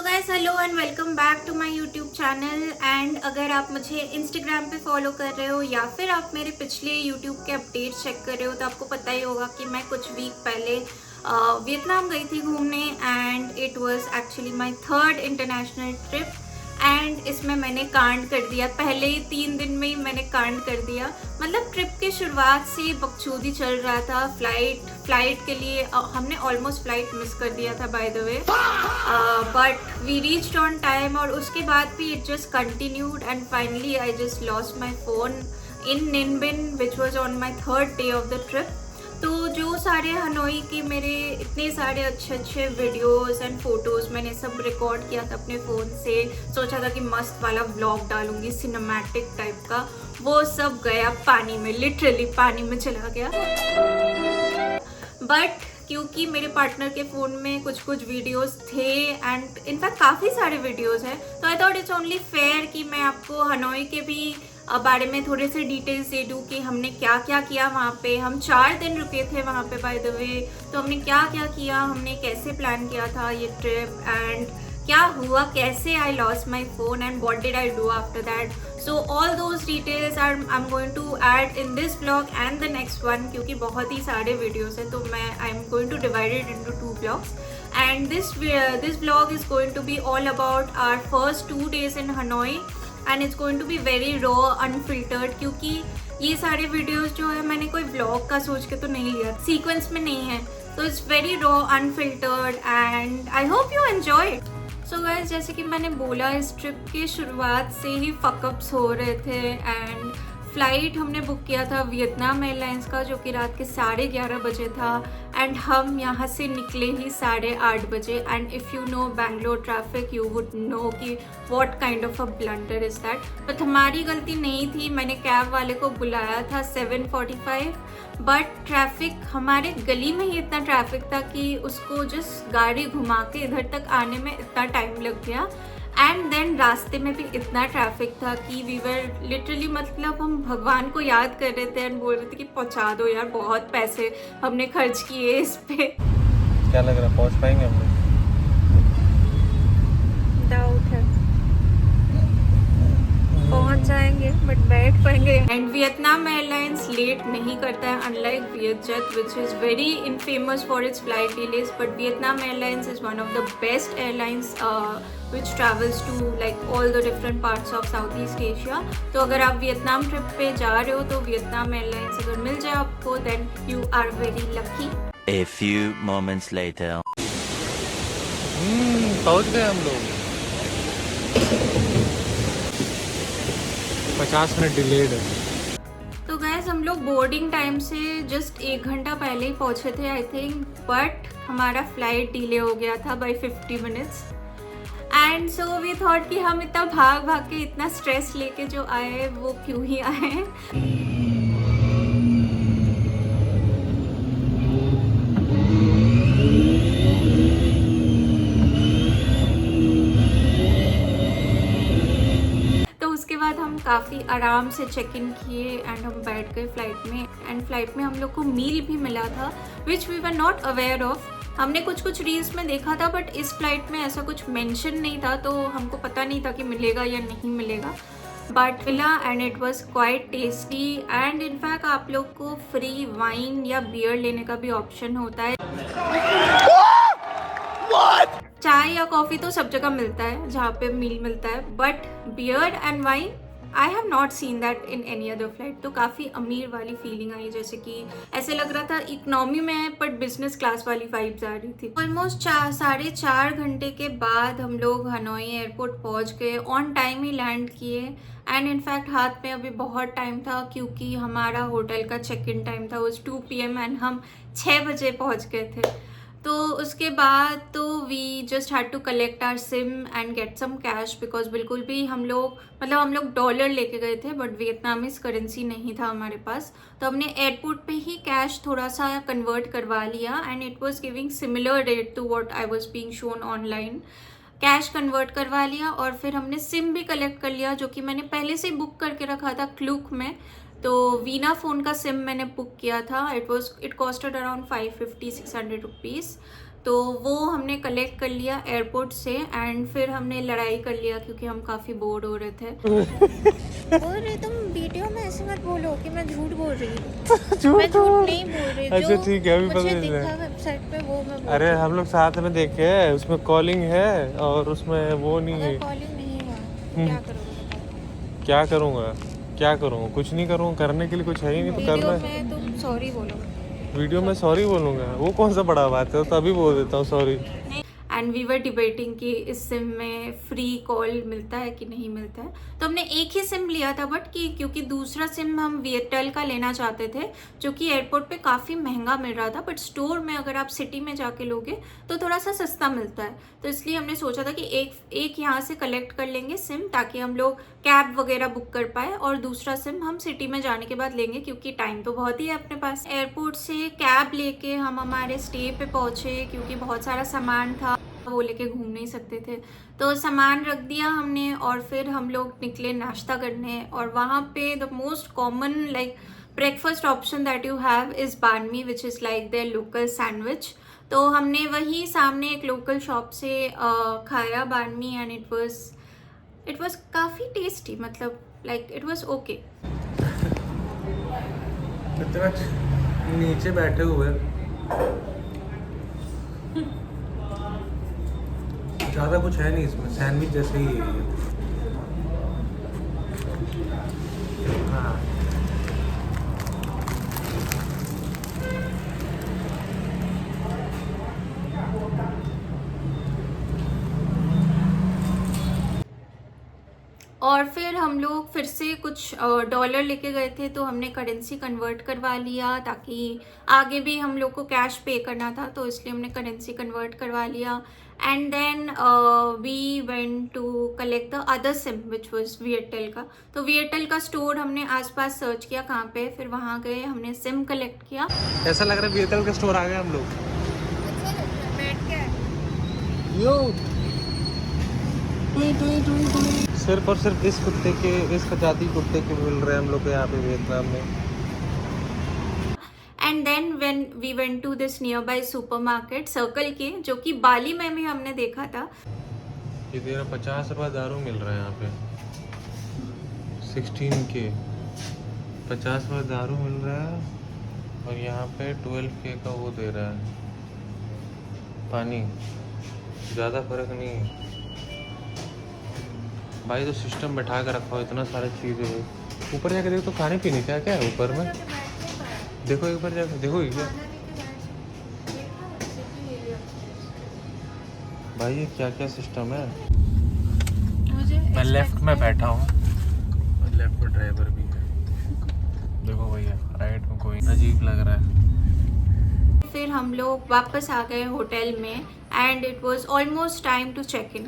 So guys hello and welcome back to my YouTube channel. And अगर आप मुझे Instagram पे फॉलो कर रहे हो या फिर आप मेरे पिछले यूट्यूब के अपडेट्स चेक कर रहे हो तो आपको पता ही होगा कि मैं कुछ वीक पहले वियतनाम गई थी घूमने। And it was actually my third international trip. And इसमें मैंने कांड कर दिया, पहले ही 3 दिन में ही मैंने कांड कर दिया। मतलब ट्रिप के शुरुआत से बकचोदी चल रहा था। फ्लाइट के लिए हमने ऑलमोस्ट फ्लाइट मिस कर दिया था by the way, but we reached on time. और उसके बाद भी it just continued and finally I just lost my phone in Ninh Binh which was on my third day of the trip. तो जो सारे हनोई के मेरे इतने सारे अच्छे अच्छे वीडियोस एंड फोटोज़ मैंने सब रिकॉर्ड किया था अपने फ़ोन से, सोचा था कि मस्त वाला व्लॉग डालूंगी सिनेमैटिक टाइप का, वो सब गया पानी में, लिटरली पानी में चला गया। बट क्योंकि मेरे पार्टनर के फ़ोन में कुछ कुछ वीडियोस थे एंड इनफैक्ट काफ़ी सारे वीडियोस हैं, तो I thought it's only fair कि मैं आपको हनोई के भी बारे में थोड़े से डिटेल्स दे दूँ कि हमने क्या क्या किया वहाँ पे। हम 4 दिन रुके थे वहाँ पे बाय द वे, तो हमने क्या क्या किया, हमने कैसे प्लान किया था ये ट्रिप एंड क्या हुआ, कैसे I lost my phone and what did I do after that. So all those details I am going to add in this blog and the next one, क्योंकि बहुत ही सारे वीडियोस हैं तो मैं I am going to divide it into 2 blogs. And this blog is going to be all about our first 2 days in Hanoi and it's going to be very raw unfiltered, क्योंकि ये सारे videos जो है मैंने कोई blog का सोच के तो नहीं लिया, सीक्वेंस में नहीं है, तो it's very raw unfiltered and I hope you enjoy it. So guys, जैसे कि मैंने बोला इस ट्रिप की शुरुआत से ही फकअप्स हो रहे थे। एंड फ़्लाइट हमने बुक किया था वियतनाम एयरलाइंस का, जो कि रात के 11:30 बजे था एंड हम यहाँ से निकले ही 8:30 बजे। And if you know Bangalore traffic you would know कि what kind of a blunder is that. But हमारी गलती नहीं थी, मैंने कैब वाले को बुलाया था 7:45, बट ट्रैफिक हमारे गली में ही इतना ट्रैफिक था कि उसको जस्ट गाड़ी घुमा के इधर तक आने में इतना टाइम लग गया। एंड देन रास्ते में भी इतना ट्रैफिक था कि वी वर लिटरली, मतलब हम भगवान को याद कर रहे थे एंड बोल रहे थे कि पहुंचा दो यार, बहुत पैसे हमने खर्च किए इस पे। क्या लग रहा है पहुंच पाएंगे हम लोग? डाउट है, पहुंच जाएंगे बट बैठ पाएंगे। एंड वियतनाम एयरलाइंस लेट नहीं करता है, unlike VietJet which is very infamous for its flight delays, but Vietnam airlines is one of the best airlines which travels to like all the different parts of Southeast Asia। तो अगर आप Vietnam trip पे जा रहे हो तो Vietnam airlines अगर मिल जाए आपको then you are very lucky। A few moments later। पहुंच गए हम लोग। 50 मिनट डिलेड है। तो गैस हम लोग बोर्डिंग टाइम से जस्ट 1 घंटा पहले ही पहुंचे थे आई थिंक, बट हमारा फ्लाइट डिले हो गया था by 50 minutes. And so we thought कि हम इतना भाग भाग के इतना स्ट्रेस लेके जो आए वो क्यों ही आए। तो उसके बाद हम काफ़ी आराम से चेक इन किए एंड हम बैठ गए फ्लाइट में। एंड फ्लाइट में हम लोग को मील भी मिला था which we were not aware of. हमने कुछ रील्स में देखा था बट इस फ्लाइट में ऐसा कुछ मेंशन नहीं था, तो हमको पता नहीं था कि मिलेगा या नहीं मिलेगा, बट मिला and it was quite tasty. And in fact आप लोग को फ्री वाइन या बियर लेने का भी ऑप्शन होता है। चाय या कॉफ़ी तो सब जगह मिलता है जहाँ पे मील मिलता है, but beer and wine I have not seen that in any other flight. तो काफ़ी अमीर वाली फीलिंग आई, जैसे कि ऐसे लग रहा था इकोनॉमी में है बट बिजनेस क्लास वाली वाइब्स आ रही थी। ऑलमोस्ट 4.5 घंटे के बाद हम लोग हनोई एयरपोर्ट पहुंच गए, ऑन टाइम ही लैंड किए। एंड इनफैक्ट हाथ में अभी बहुत टाइम था क्योंकि हमारा होटल का चेक इन टाइम था उस 2 PM एंड हम 6 बजे पहुँच गए थे। तो उसके बाद तो we just had to collect our sim and get some cash, because बिल्कुल भी हम लोग डॉलर लेके गए थे बट वियतनामीज करेंसी नहीं था हमारे पास, तो हमने एयरपोर्ट पे ही कैश थोड़ा सा कन्वर्ट करवा लिया and it was giving similar rate to what I was being shown online. Cash convert करवा लिया और फिर हमने सिम भी कलेक्ट कर लिया, जो कि मैंने पहले से बुक करके रखा था क्लूक में। तो वीना फ़ोन का सिम मैंने बुक किया था, इट कॉस्टेड अराउंड 550-600 रुपीज़। तो वो हमने कलेक्ट कर लिया एयरपोर्ट से एंड फिर हमने लड़ाई कर लिया क्योंकि हम काफ़ी बोर हो रहे थे। बोल रहे तुम वीडियो में ऐसे मत बोलो कि मैं झूठ बोल रही हूँ। मैं झूठ नहीं बोल रही। अच्छा ठीक है, अभी पता मुझे चल दिखा रहा है। वेबसाइट पे वो मैं बोल अरे रही हूँ। हम लोग साथ में देखे हैं, उसमें कॉलिंग है और उसमें वो नहीं है। अगर कॉलिंग नहीं हुआ तो क्या करोगे बताओ? क्या करूँगा, क्या करूँगा, कुछ नहीं करूँगा, करने के लिए कुछ है ही नहीं तो वीडियो करना है। में तुम सॉरी बोलोगे। वीडियो में सॉरी बोलूँगा, वो कौन सा बड़ा बात है, तो अभी बोल देता हूँ sorry. And we were debating कि इस सिम में फ्री कॉल मिलता है कि नहीं मिलता है, तो हमने एक ही सिम लिया था बट कि क्योंकि दूसरा सिम हम एयरटेल का लेना चाहते थे जो कि एयरपोर्ट पे काफ़ी महंगा मिल रहा था, बट स्टोर में अगर आप सिटी में जाके लोगे तो थोड़ा सा सस्ता मिलता है। तो इसलिए हमने सोचा था कि एक यहाँ से कलेक्ट कर लेंगे सिम ताकि हम लोग कैब वगैरह बुक कर पाए और दूसरा सिम हम सिटी में जाने के बाद लेंगे क्योंकि टाइम तो बहुत ही है अपने पास। एयरपोर्ट से कैब लेके हम हमारे स्टे पे पहुँचे क्योंकि बहुत सारा सामान था, वो लेके घूम नहीं सकते थे, तो सामान रख दिया हमने और फिर हम लोग निकले नाश्ता करने। और वहाँ पे the most common like breakfast option that you have is banh mi which is like their local sandwich. तो हमने वही सामने एक लोकल शॉप से खाया बान मी एंड इट वॉज काफ़ी टेस्टी, मतलब लाइक इट वॉज ओके। नीचे बैठे हुए ज़्यादा कुछ है नहीं इसमें, सैंडविच जैसे ही है ये। हाँ और फिर हम लोग फिर से कुछ डॉलर लेके गए थे तो हमने करेंसी कन्वर्ट करवा लिया ताकि आगे भी हम लोग को कैश पे करना था, तो इसलिए हमने करेंसी कन्वर्ट करवा लिया। And then we went to collect the other sim which was Airtel का। तो एयरटेल का स्टोर हमने आसपास सर्च किया कहाँ पे, फिर वहाँ गए, हमने सिम कलेक्ट किया। ऐसा लग रहा है एयरटेल का स्टोर आ गया हम लोग। सिर्फ और सिर्फ इस कुत्ते के, इस प्रजाति कुत्ते के मिल रहे हैं हम लोग को यहाँ पे वियतनाम में। And then when we went to this nearby supermarket circle के, जो कि बाली में भी हमने देखा था। ये तेरा 50 रुपये दारू मिल रहा है यहाँ पे, 16 के 50 रुपये दारू मिल रहा है और यहाँ पे 12 के का वो दे रहा है पानी। ज़्यादा फर्क नहीं है भाई, तो सिस्टम बैठा कर रखा हो इतना सारी चीज़ें है। ऊपर जाके देखो तो खाने पीने क्या क्या है ऊपर में, देखो एक बार जाके देखो क्या भाई, ये क्या क्या सिस्टम है। मैं लेफ्ट में बैठा हूँ और लेफ्ट में ड्राइवर भी है, देखो भैया राइट में कोई, अजीब लग रहा है। फिर हम लोग वापस आ गए होटल में and it was almost time to check in.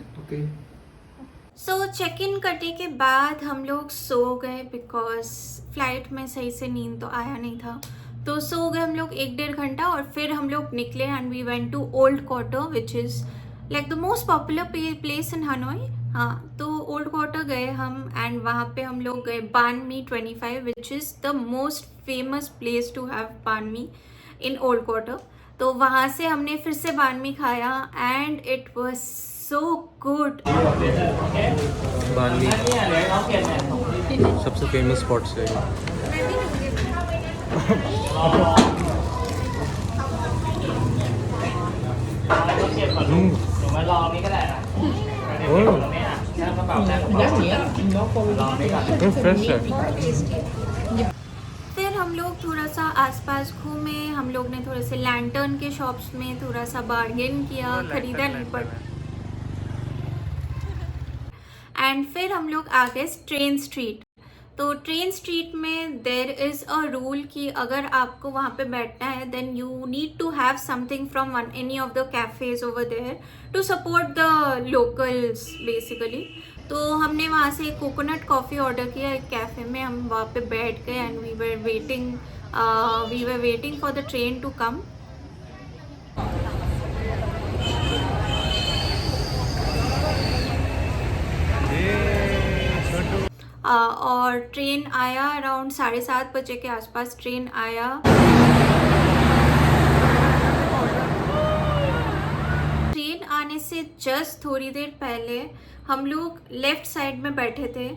So check in करने के बाद हम लोग सो गए बिकॉज फ्लाइट में सही से नींद तो आया नहीं था, तो सो गए हम लोग 1-1.5 घंटा और फिर हम लोग निकले and we went to old quarter which is like the most popular place in Hanoi. हाँ, तो ओल्ड क्वार्टर गए हम एंड वहाँ पे हम लोग गए banh mi 25 which is the most famous place to have banh mi in old quarter. तो वहाँ से हमने फिर से बान मी खाया and it was so good. Bali सबसे फेमस स्पॉट से फ्रेश है। फिर हम लोग थोड़ा सा आसपास घूमे, हम लोग ने थोड़े से लैंटर्न के शॉप्स में थोड़ा सा बार्गेन किया, खरीदा नहीं पड़ा। एंड फिर हम लोग आ गए ट्रेन स्ट्रीट। तो ट्रेन स्ट्रीट में देर इज़ अ रूल कि अगर आपको वहाँ पे बैठना है then you need to have something from any of the cafes over there to support the locals basically. तो हमने वहाँ से कोकोनट कॉफ़ी ऑर्डर किया एक कैफ़े में, हम वहाँ पे बैठ गए and we were waiting for the train to come. और ट्रेन आया अराउंड 7:30 बजे के आसपास ट्रेन आया। से जस्ट थोड़ी देर पहले हम लोग लेफ्ट साइड में बैठे थे,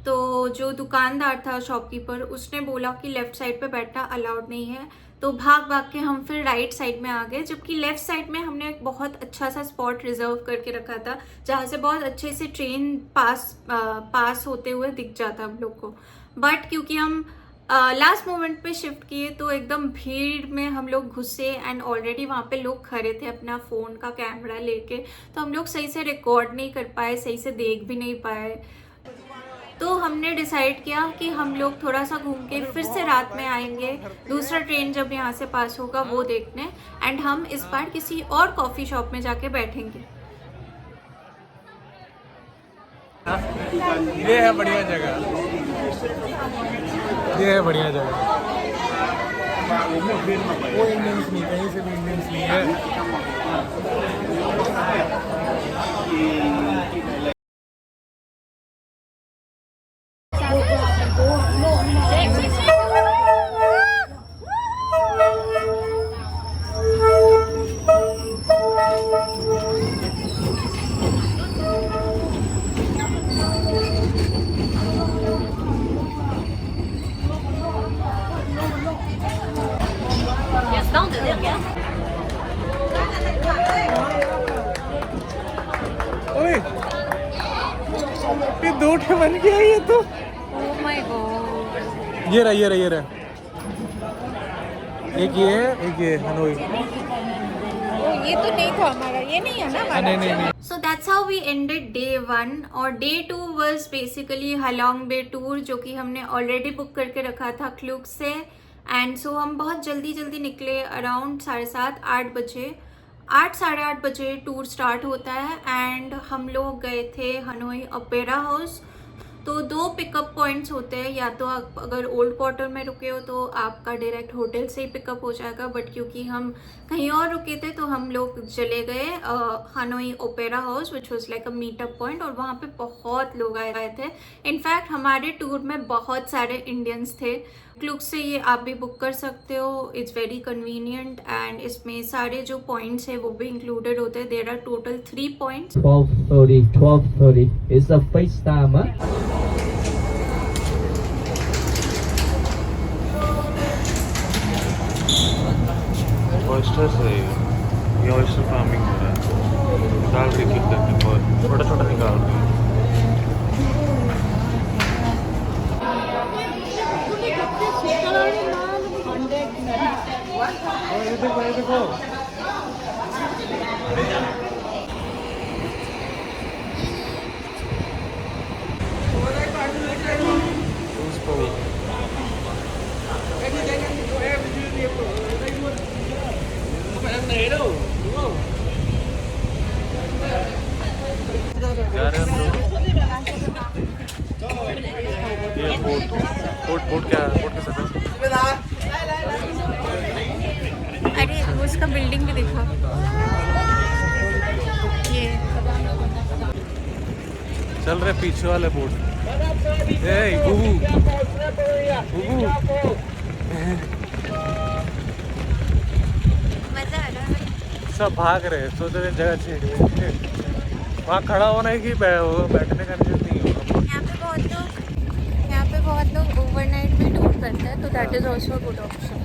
तो जो दुकानदार था शॉपकीपर उसने बोला कि लेफ्ट साइड पे बैठना अलाउड नहीं है, तो भाग भाग के हम फिर राइट साइड में आ गए, जबकि लेफ्ट साइड में हमने एक बहुत अच्छा सा स्पॉट रिजर्व करके रखा था जहाँ से बहुत अच्छे से ट्रेन पास होते हुए दिख जाता हम लोग को। बट क्योंकि हम लास्ट मोमेंट पे शिफ्ट किए तो एकदम भीड़ में हम लोग घुसे एंड ऑलरेडी वहाँ पे लोग खड़े थे अपना फ़ोन का कैमरा लेके, तो हम लोग सही से रिकॉर्ड नहीं कर पाए, सही से देख भी नहीं पाए। तो हमने डिसाइड किया कि हम लोग थोड़ा सा घूम के फिर से रात में आएंगे, दूसरा ट्रेन जब यहाँ से पास होगा वो देखने, एंड हम इस बार किसी और कॉफ़ी शॉप में जाके बैठेंगे। ये है बढ़िया जगह, ये है बढ़िया जगह। वो इंडियंस नहीं, कहीं से भी इंडियंस नहीं है। ओए, ये दो ठे बन गया ये तो। Oh my God. ये रहा। एक ये है, एक ये हनोई। ये तो नहीं था हमारा, ये नहीं है ना हमारा। नहीं। So that's how we ended day 1 और day 2 was basically Halong Bay tour, जो कि हमने ऑलरेडी बुक करके रखा था क्लूक से। एंड सो हम बहुत जल्दी निकले, अराउंड 7:30-8 बजे, 8-8:30 बजे टूर स्टार्ट होता है। एंड हम लोग गए थे हनोई ओपेरा हाउस। तो 2 पिकअप पॉइंट्स होते हैं, या तो आप अगर ओल्ड क्वार्टर में रुके हो तो आपका डायरेक्ट होटल से ही पिकअप हो जाएगा, बट क्योंकि हम कहीं और रुके थे तो हम लोग चले गए Hanoi opera house which was like a meetup point, और वहाँ पे बहुत लोग आए थे। इनफैक्ट हमारे टूर में बहुत सारे इंडियंस थे। क्लूक से ये आप भी बुक कर सकते हो, इट्स वेरी कन्वीनियंट, एंड इसमें सारे जो पॉइंट्स है वो भी इंक्लूडेड होते हैं। There are total 3 points. 12:30 is a FaceTime, huh? Oyster से ये ऑयस्टर फार्मिंग हो रहा है, निकाल रही है करके, बहुत छोटा निकाल रही है। ये देखो ये बोट क्या है, बोट के साथ अरे वो उसका बिल्डिंग भी देखो, ये चल रहे पीछे वाले बोट। ए गुगू मजा आ रहा है। सब भाग रहे, सोच रहे जगह चाहिए वहाँ खड़ा होना है कि बैठने का नहीं होगा। यहाँ पे बहुत लोग ओवरनाइट भी टूर करते हैं, तो that is also a good option.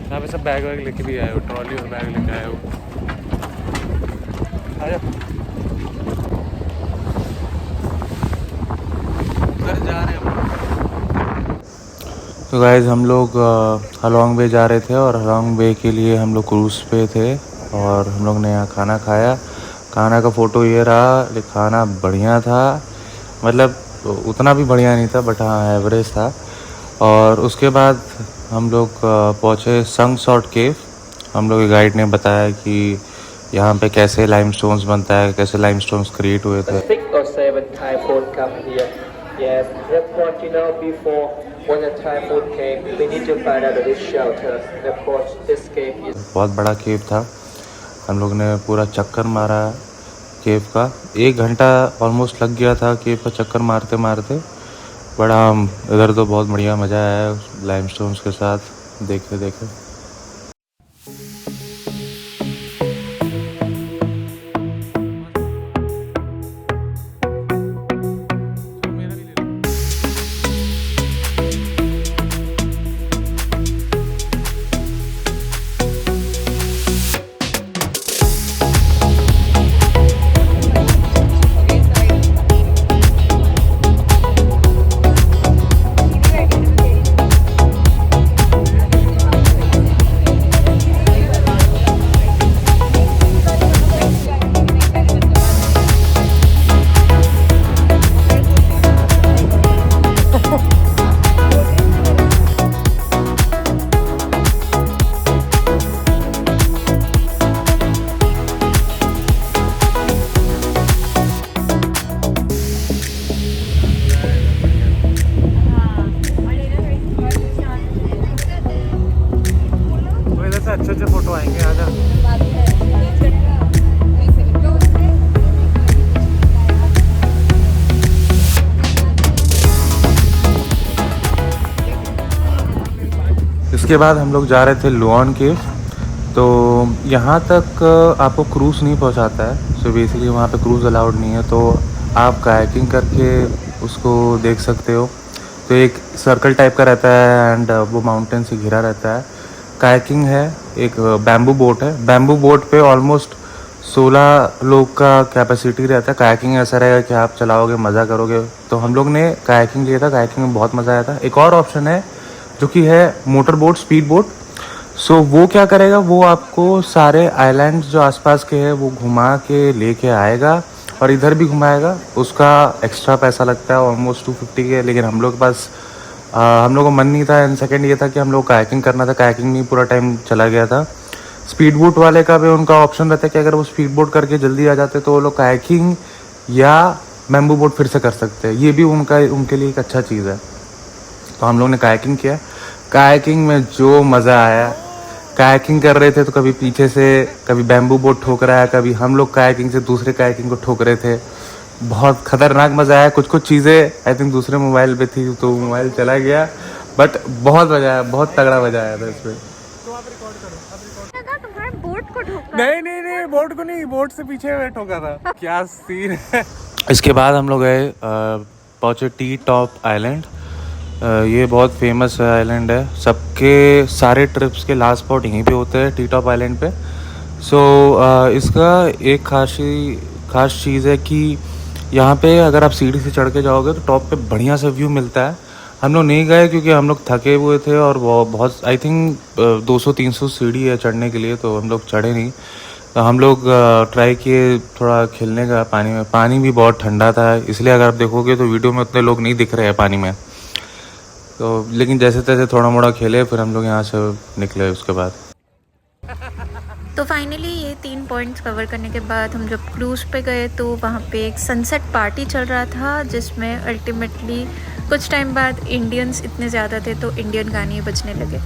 यहाँ पे सब बैग वैग लेके भी आए हो, ट्रॉली और बैग लेके आए हो। उधर जा रहे हैं। तो गाइस हम लोग हालोंग बे जा रहे थे, और हालोंग बे के लिए हम लोग क्रूज़ पे थे, और हम लोग ने यहाँ खाना खाया। खाना का फ़ोटो ये रहा, खाना बढ़िया था, मतलब उतना भी बढ़िया नहीं था बट हाँ एवरेज था। और उसके बाद हम लोग पहुँचे संग सॉर्ट केव। हम लोग के गाइड ने बताया कि यहाँ पे कैसे लाइमस्टोन्स बनता है, कैसे लाइमस्टोन्स क्रिएट हुए थे। 6 or 7 typhoon come here. Yes, just want to know before when the typhoon came, we need to find out this shelter. And of course, this cave is बहुत बड़ा केव था। हम लोग ने पूरा चक्कर मारा केव का, 1 घंटा ऑलमोस्ट लग गया था केव का चक्कर मारते मारते। बड़ा इधर तो बहुत बढ़िया मज़ा आया लाइमस्टोन्स के साथ देखे। इसके बाद हम लोग जा रहे थे लुआन केव। तो यहाँ तक आपको क्रूज़ नहीं पहुँचाता है, सो बेसिकली वहाँ पे क्रूज़ अलाउड नहीं है, तो आप कायाकिंग करके उसको देख सकते हो। तो एक सर्कल टाइप का रहता है एंड वो माउंटेन से घिरा रहता है। कायाकिंग है, एक बैम्बू बोट है। बैम्बू बोट पे ऑलमोस्ट 16 लोग का कैपेसिटी रहता है। कायाकिंग ऐसा रहेगा कि आप चलाओगे, मज़ा करोगे। तो हम लोग ने कायाकिंग लिया था, कायाकिंग में बहुत मज़ा आया था। एक और ऑप्शन है जो कि है मोटर बोट, स्पीड बोट। सो वो क्या करेगा, वो आपको सारे आइलैंड्स जो आसपास के हैं वो घुमा के लेके आएगा और इधर भी घुमाएगा। उसका एक्स्ट्रा पैसा लगता है, ऑलमोस्ट 250 के। लेकिन हम लोग के पास हम लोग को मन नहीं था। एंड सेकेंड ये था कि हम लोग कायाकिंग करना था, कायाकिंग में पूरा टाइम चला गया था। स्पीड बोट वाले का भी उनका ऑप्शन रहता है कि अगर वो स्पीड बोट करके जल्दी आ जाते तो वो लोग कायाकिंग या बैम्बू बोट फिर से कर सकते हैं। ये भी उनके लिए एक अच्छा चीज़ है। तो हम लोग ने कायाकिंग किया। कायाकिंग में जो मज़ा आया, कायाकिंग कर रहे थे तो कभी पीछे से कभी बैम्बू बोट ठोक रहा है, कभी हम लोग कायाकिंग से दूसरे कायाकिंग को ठोक रहे थे। बहुत खतरनाक मज़ा आया। कुछ चीज़ें आई थिंक दूसरे मोबाइल पे थी तो मोबाइल चला गया, बट बहुत मज़ा आया, बहुत तगड़ा मज़ा आया था इसमें। बोट को ठोका? नहीं, बोट को नहीं, बोट से पीछे ठोका था। क्या सीन है। इसके बाद हम लोग गए, पहुँचे टी टॉप आइलैंड। ये बहुत फेमस आइलैंड है, सबके सारे ट्रिप्स के लास्ट स्पॉट यहीं पे होते हैं, टी टॉप आइलैंड पे। सो इसका एक खास चीज़ है कि यहाँ पे अगर आप सीढ़ी से चढ़ के जाओगे तो टॉप पे बढ़िया सा व्यू मिलता है। हम लोग नहीं गए क्योंकि हम लोग थके हुए थे और वो बहुत आई थिंक 200-300 सीढ़ी है चढ़ने के लिए, तो हम लोग चढ़े नहीं। तो हम लोग ट्राई किए थोड़ा खेलने का पानी में। पानी भी बहुत ठंडा था, इसलिए अगर आप देखोगे तो वीडियो में उतने लोग नहीं दिख रहे हैं पानी में। तो लेकिन जैसे तैसे थोड़ा मोड़ा खेले, फिर हम लोग यहाँ से निकले उसके बाद। तो फाइनली ये 3 पॉइंट्स कवर करने के बाद हम जब क्रूज़ पे गए तो वहाँ पे एक सनसेट पार्टी चल रहा था, जिसमें अल्टीमेटली कुछ टाइम बाद इंडियंस इतने ज़्यादा थे तो इंडियन गाने बजने लगे।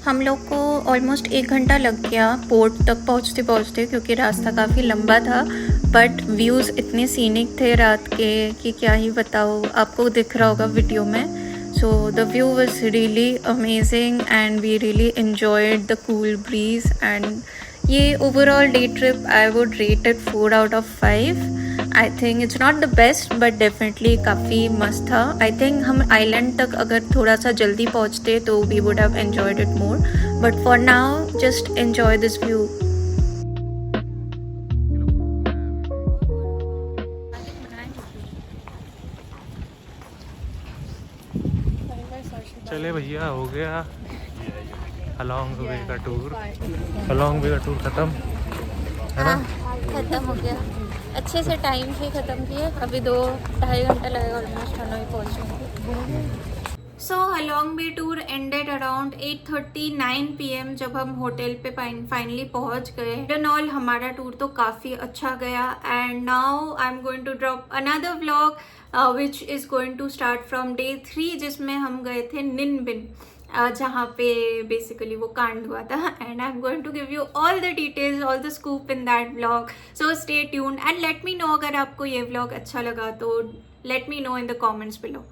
हम लोग को ऑलमोस्ट 1 घंटा लग गया पोर्ट तक पहुँचते क्योंकि रास्ता काफ़ी लंबा था, बट व्यूज़ इतने सीनिक थे रात के कि क्या ही बताओ। आपको दिख रहा होगा वीडियो में। So the view was really amazing and we really enjoyed the cool breeze, and ये overall day trip I would rate it 4 out of 5. I think it's not the best but definitely काफ़ी मस्त था। I think हम island तक अगर थोड़ा सा जल्दी पहुँचते तो we would have enjoyed it more, but for now just enjoy this view. चले भैया, हो गया अलॉन्ग वे का टूर। अलॉन्ग वे का टूर खत्म है ना? खत्म हो गया, अच्छे से टाइम से ख़त्म किए। अभी 2-2.5 घंटा लगेगा ऑलमोस्ट हनोई पहुँचने। सो हलॉन्ग बे टूर एंडेड अराउंड 8:39 PM जब हम होटल पे फाइनली पहुंच गए। एंड ऑल हमारा टूर तो काफ़ी अच्छा गया। And now I am going to drop another vlog which is going to start from day 3, जिसमें हम गए थे निनबिन, जहाँ पे बेसिकली वो कांड हुआ था। And I am going to give you all the details, all the scoop in that vlog. So stay tuned and let me know अगर आपको ये व्लॉग अच्छा लगा तो let me know in the comments below.